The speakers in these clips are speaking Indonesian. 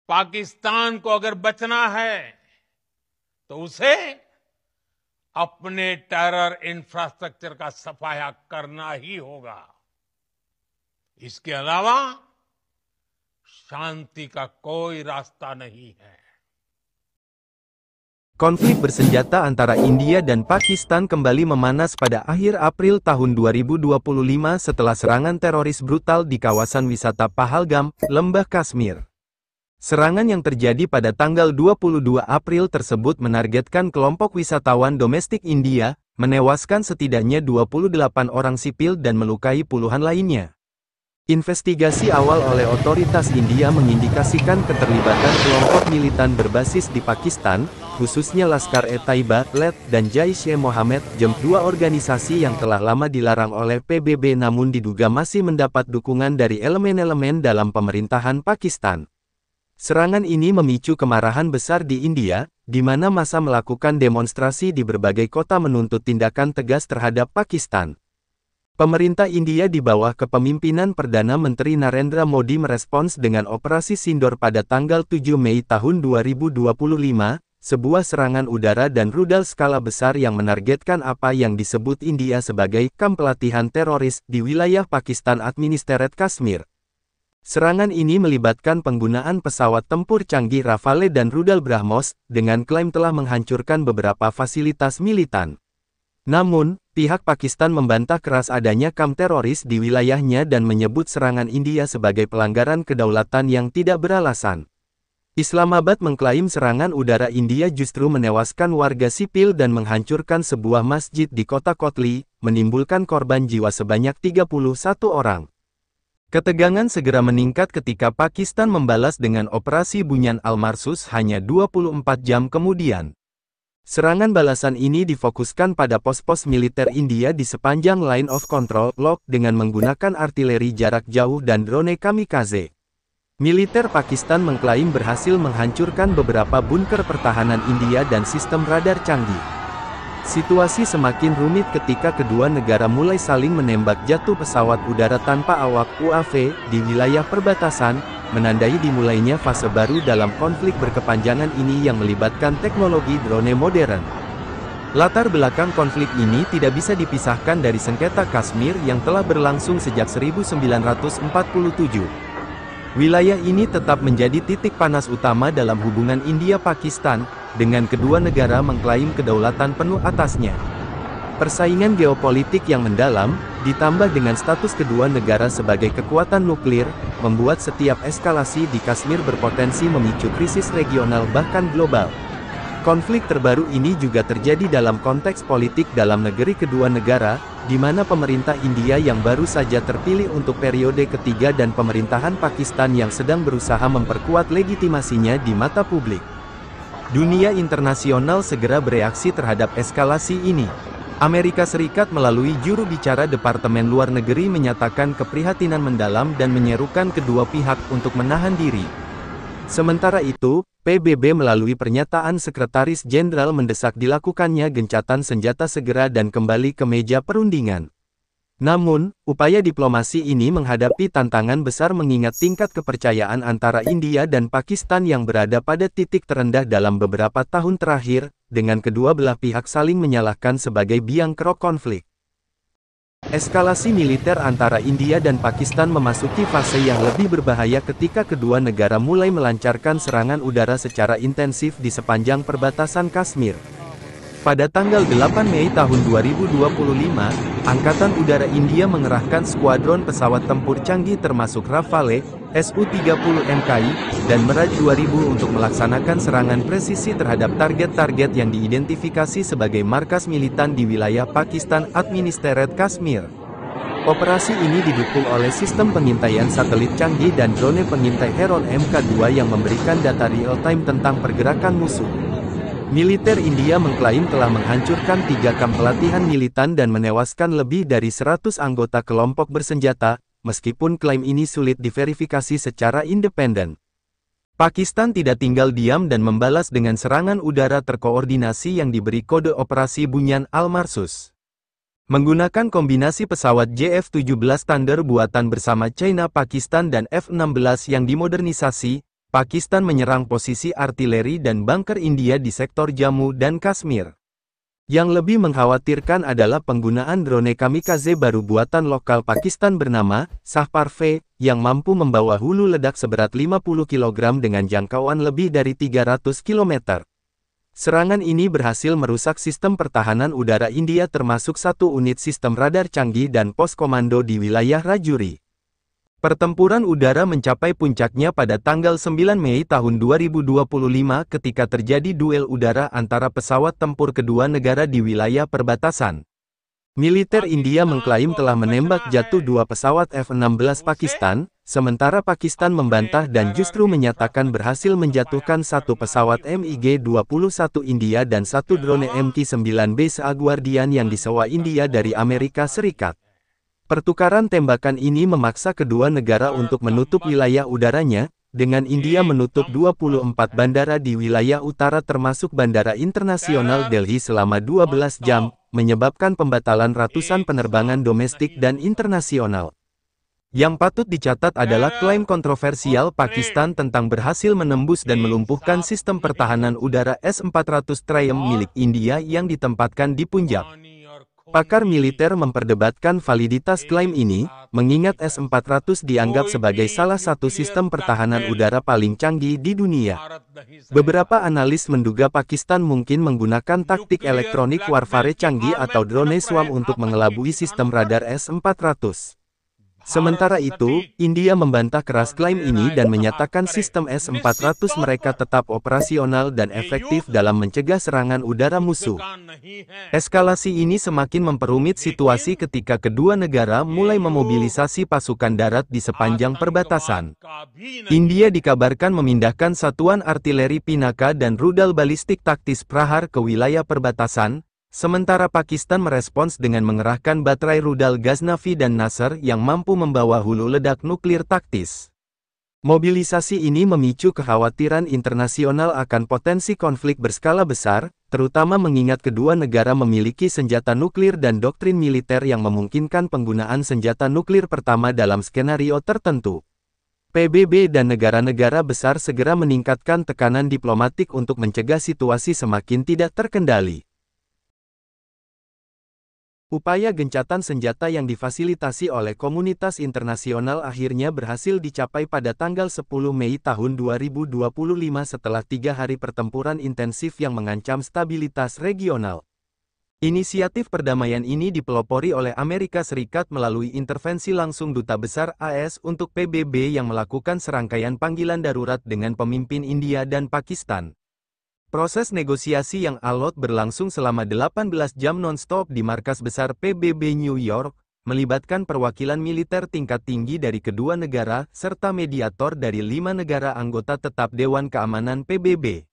पाकिस्तान को अगर बचना है तो उसे अपने टेरर इंफ्रास्ट्रक्चर का सफाया करना ही होगा। इसके अलावा शांति का कोई रास्ता नहीं है। Konflik bersenjata antara India dan Pakistan kembali memanas pada akhir April tahun 2025 setelah serangan teroris brutal di kawasan wisata Pahalgam, Lembah Kashmir. Serangan yang terjadi pada tanggal 22 April tersebut menargetkan kelompok wisatawan domestik India, menewaskan setidaknya 28 orang sipil dan melukai puluhan lainnya. Investigasi awal oleh otoritas India mengindikasikan keterlibatan kelompok militan berbasis di Pakistan, khususnya Laskar-e-Taiba, LET, dan Jaish-e-Mohammed, dua organisasi yang telah lama dilarang oleh PBB namun diduga masih mendapat dukungan dari elemen-elemen dalam pemerintahan Pakistan. Serangan ini memicu kemarahan besar di India, di mana massa melakukan demonstrasi di berbagai kota menuntut tindakan tegas terhadap Pakistan. Pemerintah India di bawah kepemimpinan Perdana Menteri Narendra Modi merespons dengan Operasi Sindor pada tanggal 7 Mei tahun 2025, sebuah serangan udara dan rudal skala besar yang menargetkan apa yang disebut India sebagai kamp pelatihan teroris di wilayah Pakistan Administered Kashmir. Serangan ini melibatkan penggunaan pesawat tempur canggih Rafale dan rudal BrahMos, dengan klaim telah menghancurkan beberapa fasilitas militan. Namun, pihak Pakistan membantah keras adanya kamp teroris di wilayahnya dan menyebut serangan India sebagai pelanggaran kedaulatan yang tidak beralasan. Islamabad mengklaim serangan udara India justru menewaskan warga sipil dan menghancurkan sebuah masjid di kota Kotli, menimbulkan korban jiwa sebanyak 31 orang. Ketegangan segera meningkat ketika Pakistan membalas dengan Operasi Bunyan Al-Marsus hanya 24 jam kemudian. Serangan balasan ini difokuskan pada pos-pos militer India di sepanjang Line of Control, LOC, dengan menggunakan artileri jarak jauh dan drone kamikaze. Militer Pakistan mengklaim berhasil menghancurkan beberapa bunker pertahanan India dan sistem radar canggih. Situasi semakin rumit ketika kedua negara mulai saling menembak jatuh pesawat udara tanpa awak UAV di wilayah perbatasan, menandai dimulainya fase baru dalam konflik berkepanjangan ini yang melibatkan teknologi drone modern. Latar belakang konflik ini tidak bisa dipisahkan dari sengketa Kashmir yang telah berlangsung sejak 1947. Wilayah ini tetap menjadi titik panas utama dalam hubungan India-Pakistan, dengan kedua negara mengklaim kedaulatan penuh atasnya. Persaingan geopolitik yang mendalam, ditambah dengan status kedua negara sebagai kekuatan nuklir, membuat setiap eskalasi di Kashmir berpotensi memicu krisis regional bahkan global. Konflik terbaru ini juga terjadi dalam konteks politik dalam negeri kedua negara, di mana pemerintah India yang baru saja terpilih untuk periode ketiga dan pemerintahan Pakistan yang sedang berusaha memperkuat legitimasinya di mata publik. Dunia internasional segera bereaksi terhadap eskalasi ini. Amerika Serikat melalui juru bicara Departemen Luar Negeri menyatakan keprihatinan mendalam dan menyerukan kedua pihak untuk menahan diri. Sementara itu, PBB melalui pernyataan Sekretaris Jenderal mendesak dilakukannya gencatan senjata segera dan kembali ke meja perundingan. Namun, upaya diplomasi ini menghadapi tantangan besar mengingat tingkat kepercayaan antara India dan Pakistan yang berada pada titik terendah dalam beberapa tahun terakhir, dengan kedua belah pihak saling menyalahkan sebagai biang kerok konflik. Eskalasi militer antara India dan Pakistan memasuki fase yang lebih berbahaya ketika kedua negara mulai melancarkan serangan udara secara intensif di sepanjang perbatasan Kashmir. Pada tanggal 8 Mei tahun 2025, Angkatan Udara India mengerahkan skuadron pesawat tempur canggih termasuk Rafale, Su-30 MKI, dan Mirage 2000 untuk melaksanakan serangan presisi terhadap target-target yang diidentifikasi sebagai markas militan di wilayah Pakistan Administered Kashmir. Operasi ini didukung oleh sistem pengintaian satelit canggih dan drone pengintai Heron Mk2 yang memberikan data real-time tentang pergerakan musuh. Militer India mengklaim telah menghancurkan 3 kamp pelatihan militan dan menewaskan lebih dari 100 anggota kelompok bersenjata, meskipun klaim ini sulit diverifikasi secara independen. Pakistan tidak tinggal diam dan membalas dengan serangan udara terkoordinasi yang diberi kode Operasi Bunyan Al-Marsus. Menggunakan kombinasi pesawat JF-17 Thunder buatan bersama China, Pakistan dan F-16 yang dimodernisasi, Pakistan menyerang posisi artileri dan bunker India di sektor Jammu dan Kashmir. Yang lebih mengkhawatirkan adalah penggunaan drone kamikaze baru buatan lokal Pakistan bernama Shahparve, yang mampu membawa hulu ledak seberat 50 kg dengan jangkauan lebih dari 300 km. Serangan ini berhasil merusak sistem pertahanan udara India termasuk satu unit sistem radar canggih dan pos komando di wilayah Rajuri. Pertempuran udara mencapai puncaknya pada tanggal 9 Mei tahun 2025 ketika terjadi duel udara antara pesawat tempur kedua negara di wilayah perbatasan. Militer India mengklaim telah menembak jatuh dua pesawat F-16 Pakistan, sementara Pakistan membantah dan justru menyatakan berhasil menjatuhkan satu pesawat MiG-21 India dan satu drone MQ-9B SEA Guardian yang disewa India dari Amerika Serikat. Pertukaran tembakan ini memaksa kedua negara untuk menutup wilayah udaranya, dengan India menutup 24 bandara di wilayah utara termasuk Bandara Internasional Delhi selama 12 jam, menyebabkan pembatalan ratusan penerbangan domestik dan internasional. Yang patut dicatat adalah klaim kontroversial Pakistan tentang berhasil menembus dan melumpuhkan sistem pertahanan udara S-400 Triumph milik India yang ditempatkan di Punjab. Pakar militer memperdebatkan validitas klaim ini, mengingat S-400 dianggap sebagai salah satu sistem pertahanan udara paling canggih di dunia. Beberapa analis menduga Pakistan mungkin menggunakan taktik elektronik warfare canggih atau drone swarm untuk mengelabui sistem radar S-400. Sementara itu, India membantah keras klaim ini dan menyatakan sistem S-400 mereka tetap operasional dan efektif dalam mencegah serangan udara musuh. Eskalasi ini semakin memperumit situasi ketika kedua negara mulai memobilisasi pasukan darat di sepanjang perbatasan. India dikabarkan memindahkan satuan artileri Pinaka dan rudal balistik taktis Prahar ke wilayah perbatasan, sementara Pakistan merespons dengan mengerahkan baterai rudal Ghaznavi dan Nasr yang mampu membawa hulu ledak nuklir taktis. Mobilisasi ini memicu kekhawatiran internasional akan potensi konflik berskala besar, terutama mengingat kedua negara memiliki senjata nuklir dan doktrin militer yang memungkinkan penggunaan senjata nuklir pertama dalam skenario tertentu. PBB dan negara-negara besar segera meningkatkan tekanan diplomatik untuk mencegah situasi semakin tidak terkendali. Upaya gencatan senjata yang difasilitasi oleh komunitas internasional akhirnya berhasil dicapai pada tanggal 10 Mei tahun 2025 setelah 3 hari pertempuran intensif yang mengancam stabilitas regional. Inisiatif perdamaian ini dipelopori oleh Amerika Serikat melalui intervensi langsung Duta Besar AS untuk PBB yang melakukan serangkaian panggilan darurat dengan pemimpin India dan Pakistan. Proses negosiasi yang alot berlangsung selama 18 jam non-stop di markas besar PBB New York, melibatkan perwakilan militer tingkat tinggi dari kedua negara, serta mediator dari 5 negara anggota tetap Dewan Keamanan PBB.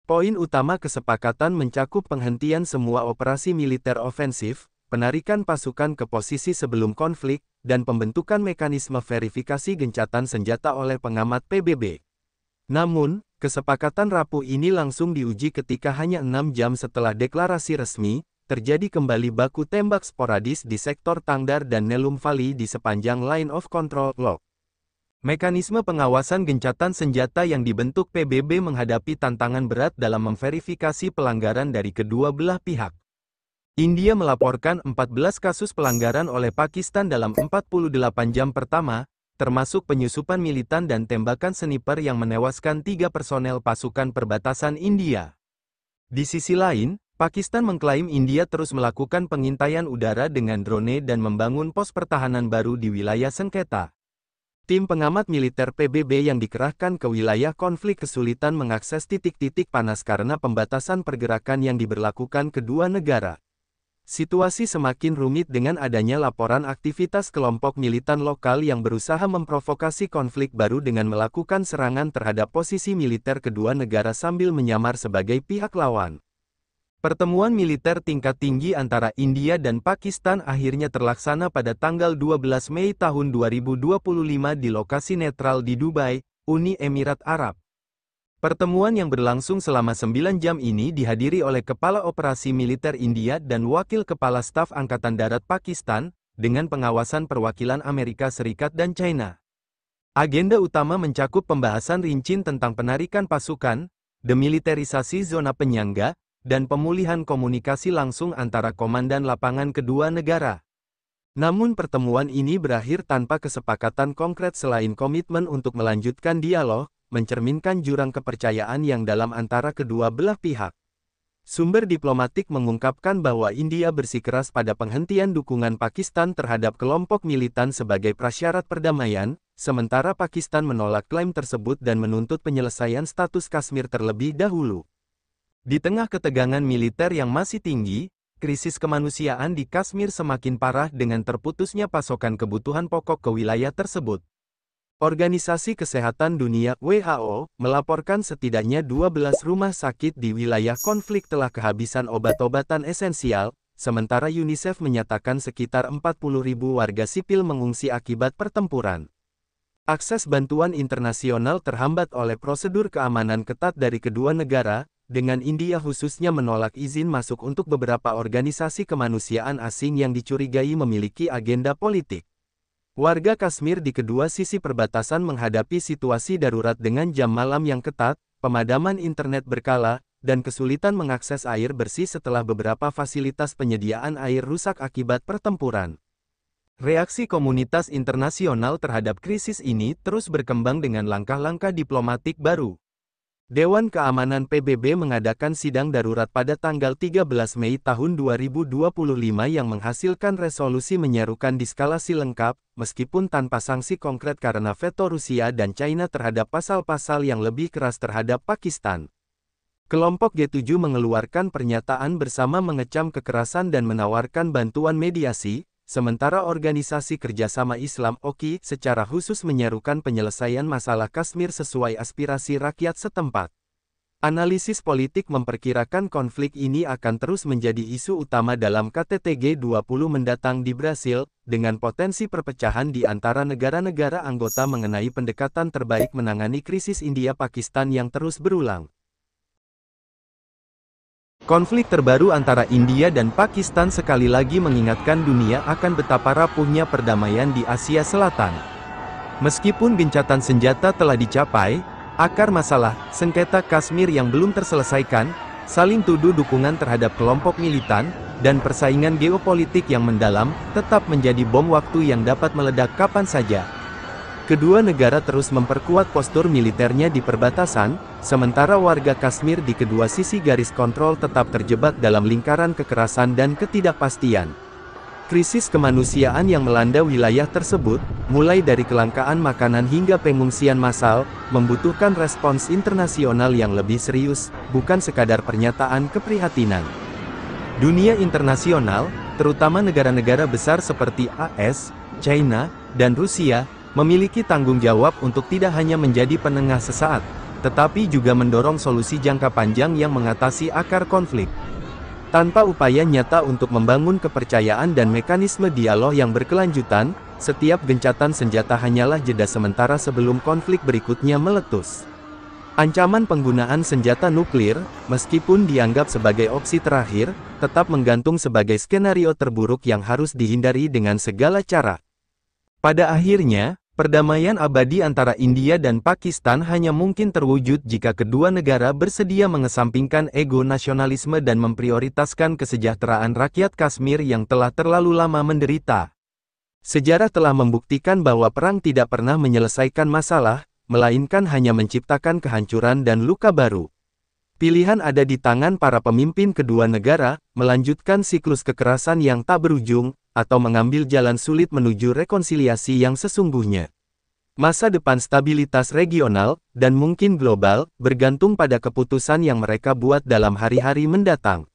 Poin utama kesepakatan mencakup penghentian semua operasi militer ofensif, penarikan pasukan ke posisi sebelum konflik, dan pembentukan mekanisme verifikasi gencatan senjata oleh pengamat PBB. Namun, kesepakatan rapuh ini langsung diuji ketika hanya 6 jam setelah deklarasi resmi, terjadi kembali baku tembak sporadis di sektor Tangdar dan Nelum Valley di sepanjang Line of Control Lock. Mekanisme pengawasan gencatan senjata yang dibentuk PBB menghadapi tantangan berat dalam memverifikasi pelanggaran dari kedua belah pihak. India melaporkan 14 kasus pelanggaran oleh Pakistan dalam 48 jam pertama, termasuk penyusupan militan dan tembakan sniper yang menewaskan 3 personel pasukan perbatasan India. Di sisi lain, Pakistan mengklaim India terus melakukan pengintaian udara dengan drone dan membangun pos pertahanan baru di wilayah sengketa. Tim pengamat militer PBB yang dikerahkan ke wilayah konflik kesulitan mengakses titik-titik panas karena pembatasan pergerakan yang diberlakukan kedua negara. Situasi semakin rumit dengan adanya laporan aktivitas kelompok militan lokal yang berusaha memprovokasi konflik baru dengan melakukan serangan terhadap posisi militer kedua negara sambil menyamar sebagai pihak lawan. Pertemuan militer tingkat tinggi antara India dan Pakistan akhirnya terlaksana pada tanggal 12 Mei tahun 2025 di lokasi netral di Dubai, Uni Emirat Arab. Pertemuan yang berlangsung selama 9 jam ini dihadiri oleh Kepala Operasi Militer India dan Wakil Kepala Staf Angkatan Darat Pakistan, dengan pengawasan perwakilan Amerika Serikat dan China. Agenda utama mencakup pembahasan rinci tentang penarikan pasukan, demilitarisasi zona penyangga, dan pemulihan komunikasi langsung antara komandan lapangan kedua negara. Namun pertemuan ini berakhir tanpa kesepakatan konkret selain komitmen untuk melanjutkan dialog, mencerminkan jurang kepercayaan yang dalam antara kedua belah pihak. Sumber diplomatik mengungkapkan bahwa India bersikeras pada penghentian dukungan Pakistan terhadap kelompok militan sebagai prasyarat perdamaian, sementara Pakistan menolak klaim tersebut dan menuntut penyelesaian status Kashmir terlebih dahulu. Di tengah ketegangan militer yang masih tinggi, krisis kemanusiaan di Kashmir semakin parah dengan terputusnya pasokan kebutuhan pokok ke wilayah tersebut. Organisasi Kesehatan Dunia (WHO) melaporkan setidaknya 12 rumah sakit di wilayah konflik telah kehabisan obat-obatan esensial, sementara UNICEF menyatakan sekitar 40.000 warga sipil mengungsi akibat pertempuran. Akses bantuan internasional terhambat oleh prosedur keamanan ketat dari kedua negara, dengan India khususnya menolak izin masuk untuk beberapa organisasi kemanusiaan asing yang dicurigai memiliki agenda politik. Warga Kashmir di kedua sisi perbatasan menghadapi situasi darurat dengan jam malam yang ketat, pemadaman internet berkala, dan kesulitan mengakses air bersih setelah beberapa fasilitas penyediaan air rusak akibat pertempuran. Reaksi komunitas internasional terhadap krisis ini terus berkembang dengan langkah-langkah diplomatik baru. Dewan Keamanan PBB mengadakan sidang darurat pada tanggal 13 Mei tahun 2025 yang menghasilkan resolusi menyerukan diskalasi lengkap, meskipun tanpa sanksi konkret karena veto Rusia dan China terhadap pasal-pasal yang lebih keras terhadap Pakistan. Kelompok G7 mengeluarkan pernyataan bersama mengecam kekerasan dan menawarkan bantuan mediasi, sementara Organisasi Kerjasama Islam (OKI) secara khusus menyerukan penyelesaian masalah Kashmir sesuai aspirasi rakyat setempat. Analisis politik memperkirakan konflik ini akan terus menjadi isu utama dalam KTT G20 mendatang di Brasil, dengan potensi perpecahan di antara negara-negara anggota mengenai pendekatan terbaik menangani krisis India-Pakistan yang terus berulang. Konflik terbaru antara India dan Pakistan sekali lagi mengingatkan dunia akan betapa rapuhnya perdamaian di Asia Selatan. Meskipun gencatan senjata telah dicapai, akar masalah, sengketa Kashmir yang belum terselesaikan, saling tuduh dukungan terhadap kelompok militan, dan persaingan geopolitik yang mendalam, tetap menjadi bom waktu yang dapat meledak kapan saja. Kedua negara terus memperkuat postur militernya di perbatasan, sementara warga Kashmir di kedua sisi garis kontrol tetap terjebak dalam lingkaran kekerasan dan ketidakpastian. Krisis kemanusiaan yang melanda wilayah tersebut, mulai dari kelangkaan makanan hingga pengungsian massal, membutuhkan respons internasional yang lebih serius, bukan sekadar pernyataan keprihatinan. Dunia internasional, terutama negara-negara besar seperti AS, China, dan Rusia, memiliki tanggung jawab untuk tidak hanya menjadi penengah sesaat, tetapi juga mendorong solusi jangka panjang yang mengatasi akar konflik. Tanpa upaya nyata untuk membangun kepercayaan dan mekanisme dialog yang berkelanjutan, setiap gencatan senjata hanyalah jeda sementara sebelum konflik berikutnya meletus. Ancaman penggunaan senjata nuklir, meskipun dianggap sebagai opsi terakhir, tetap menggantung sebagai skenario terburuk yang harus dihindari dengan segala cara. Pada akhirnya, perdamaian abadi antara India dan Pakistan hanya mungkin terwujud jika kedua negara bersedia mengesampingkan ego nasionalisme dan memprioritaskan kesejahteraan rakyat Kashmir yang telah terlalu lama menderita. Sejarah telah membuktikan bahwa perang tidak pernah menyelesaikan masalah, melainkan hanya menciptakan kehancuran dan luka baru. Pilihan ada di tangan para pemimpin kedua negara, melanjutkan siklus kekerasan yang tak berujung, atau mengambil jalan sulit menuju rekonsiliasi yang sesungguhnya. Masa depan stabilitas regional, dan mungkin global, bergantung pada keputusan yang mereka buat dalam hari-hari mendatang.